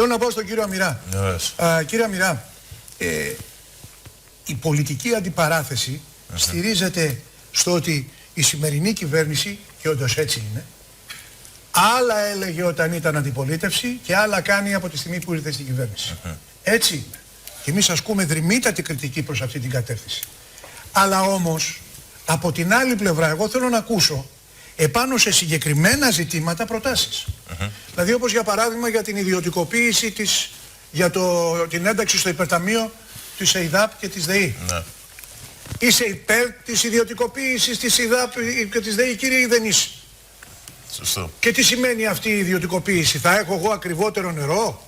Θέλω να πω στον κύριο Αμυρά. Κύριε Αμυρά, η πολιτική αντιπαράθεση στηρίζεται στο ότι η σημερινή κυβέρνηση, και όντως έτσι είναι, άλλα έλεγε όταν ήταν αντιπολίτευση και άλλα κάνει από τη στιγμή που ήρθε στην κυβέρνηση. Έτσι είναι. Και εμείς ασκούμε δρυμύτατη κριτική προς αυτή την κατεύθυνση. Αλλά όμως, από την άλλη πλευρά, εγώ θέλω να ακούσω επάνω σε συγκεκριμένα ζητήματα προτάσεις. Δηλαδή όπως για παράδειγμα για την ιδιωτικοποίηση για την ένταξη στο υπερταμείο της ΕΙΔΑΠ και της ΔΕΗ. Είσαι υπέρ της ιδιωτικοποίησης της ΕΙΔΑΠ και της ΔΕΗ, κύριε, ή δεν είσαι? Σωστό. Και τι σημαίνει αυτή η ιδιωτικοποίηση? Θα έχω εγώ ακριβότερο νερό?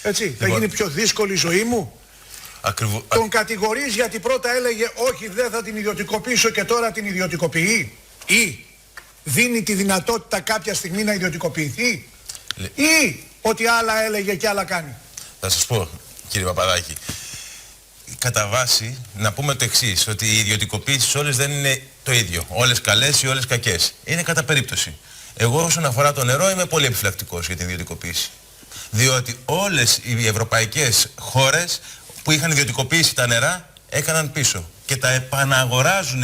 Έτσι, θα γίνει πιο δύσκολη η ζωή μου? Τον κατηγορείς γιατί πρώτα έλεγε όχι, δεν θα την ιδιωτικοποιήσω και τώρα την ιδιωτικοποιεί? Ή δίνει τη δυνατότητα κάποια στιγμή να ιδιωτικοποιηθεί? Ή ότι άλλα έλεγε και άλλα κάνει? Θα σας πω, κύριε Παπαδάκη, κατά βάση να πούμε το εξής, ότι οι ιδιωτικοποίησεις όλες δεν είναι το ίδιο. Όλες καλές ή όλες κακές. Είναι κατά περίπτωση. Εγώ όσον αφορά το νερό είμαι πολύ επιφυλακτικός για την ιδιωτικοποίηση. Διότι όλες οι ευρωπαϊκές χώρες που είχαν ιδιωτικοποιήσει τα νερά έκαναν πίσω. Και τα επαναγοράζουν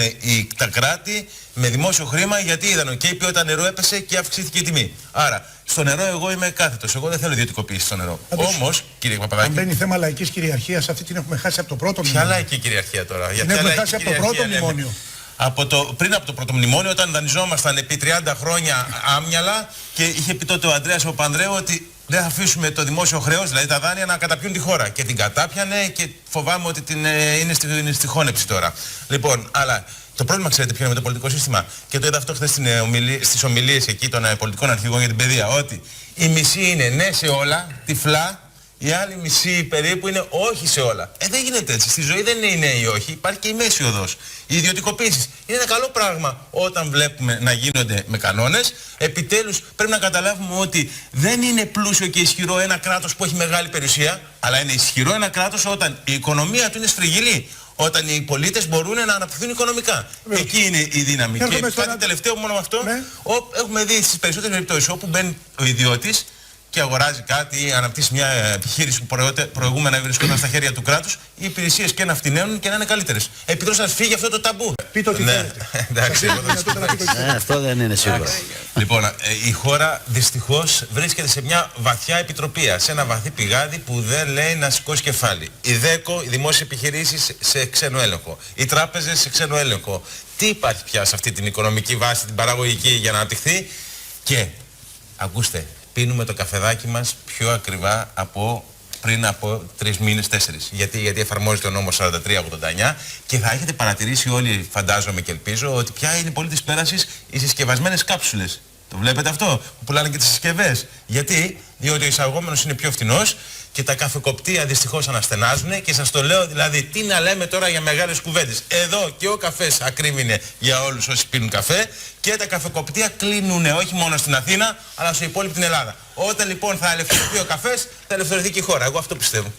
τα κράτη με δημόσιο χρήμα, γιατί είδαν και η ποιότητα νερού έπεσε και αυξήθηκε η τιμή. Άρα, στο νερό εγώ είμαι κάθετος. Εγώ δεν θέλω ιδιωτικοποίηση στο νερό. Όμως, κύριε Παπαδάκη. Αν μπαίνει θέμα λαϊκής κυριαρχίας, αυτή την έχουμε χάσει από το πρώτο μνημόνιο. Ποια λαϊκή κυριαρχία τώρα? Την έχουμε χάσει από το πρώτο μνημόνιο. Πριν από το πρώτο μνημόνιο, όταν δανειζόμασταν επί 30 χρόνια άμυαλα και είχε πει τότε ο Ανδρέας Παπανδρέου ότι δεν θα αφήσουμε το δημόσιο χρέος, δηλαδή τα δάνεια, να καταπιούν τη χώρα. Και την κατάπιανε και φοβάμαι ότι είναι στη χώνεψη τώρα. Λοιπόν, αλλά το πρόβλημα, ξέρετε ποιο είναι με το πολιτικό σύστημα? Και το είδα αυτό χθες στις ομιλίες εκεί των πολιτικών αρχηγών για την παιδεία. Ότι η μισή είναι ναι σε όλα, τυφλά. Η άλλη μισή περίπου είναι όχι σε όλα. Δεν γίνεται έτσι. Στη ζωή δεν είναι η ναι ή όχι. Υπάρχει και η μέση οδός. Οι ιδιωτικοποίησεις είναι ένα καλό πράγμα όταν βλέπουμε να γίνονται με κανόνες. Επιτέλους πρέπει να καταλάβουμε ότι δεν είναι πλούσιο και ισχυρό ένα κράτος που έχει μεγάλη περιουσία, αλλά είναι ισχυρό ένα κράτος όταν η οικονομία του είναι σφριγγυλή. Όταν οι πολίτες μπορούν να αναπτυχθούν οικονομικά. Εκεί είναι η δύναμη. Και κάτι τελευταίο μόνο με αυτό. Έχουμε δει στις περισσότερες περιπτώσεις όπου μπαίνει ο ιδιώτης και αγοράζει κάτι ή αναπτύσσει μια επιχείρηση που προηγούμενα βρισκόταν στα χέρια του κράτους, οι υπηρεσίες και να φτηνένουν και να είναι καλύτερες. Επιτρέψτε να σας φύγει αυτό το ταμπού. Πείτε ό,τι θέλετε. Εντάξει, αυτό δεν είναι σίγουρο. Λοιπόν, η χώρα δυστυχώς βρίσκεται σε μια βαθιά επιτροπία, σε ένα βαθύ πηγάδι που δεν λέει να σηκώσει κεφάλι. Η ΔΕΚΟ, οι δημόσιες επιχειρήσεις σε ξένο έλεγχο. Οι τράπεζες σε ξένο έλεγχο. Τι υπάρχει πια σε αυτή την οικονομική βάση, την παραγωγική για να αναπτυχθεί? Και ακούστε, πίνουμε το καφεδάκι μας πιο ακριβά από πριν από 3 μήνες, 4. Γιατί εφαρμόζεται ο νόμος 4389 και θα έχετε παρατηρήσει όλοι, φαντάζομαι και ελπίζω, ότι πια είναι πολύ της πέρασης οι συσκευασμένες κάψουλες. Το βλέπετε αυτό που πουλάνε και τις συσκευές? Διότι ο εισαγόμενος είναι πιο φθηνός και τα καφεκοπτεία δυστυχώς αναστενάζουν και σας το λέω, δηλαδή τι να λέμε τώρα για μεγάλες κουβέντες. Εδώ και ο καφές ακρίβεινε για όλους όσοι πίνουν καφέ και τα καφεκοπτεία κλείνουν όχι μόνο στην Αθήνα αλλά σε υπόλοιπη την Ελλάδα. Όταν λοιπόν θα ελευθερωθεί ο καφές θα ελευθερωθεί και η χώρα. Εγώ αυτό πιστεύω.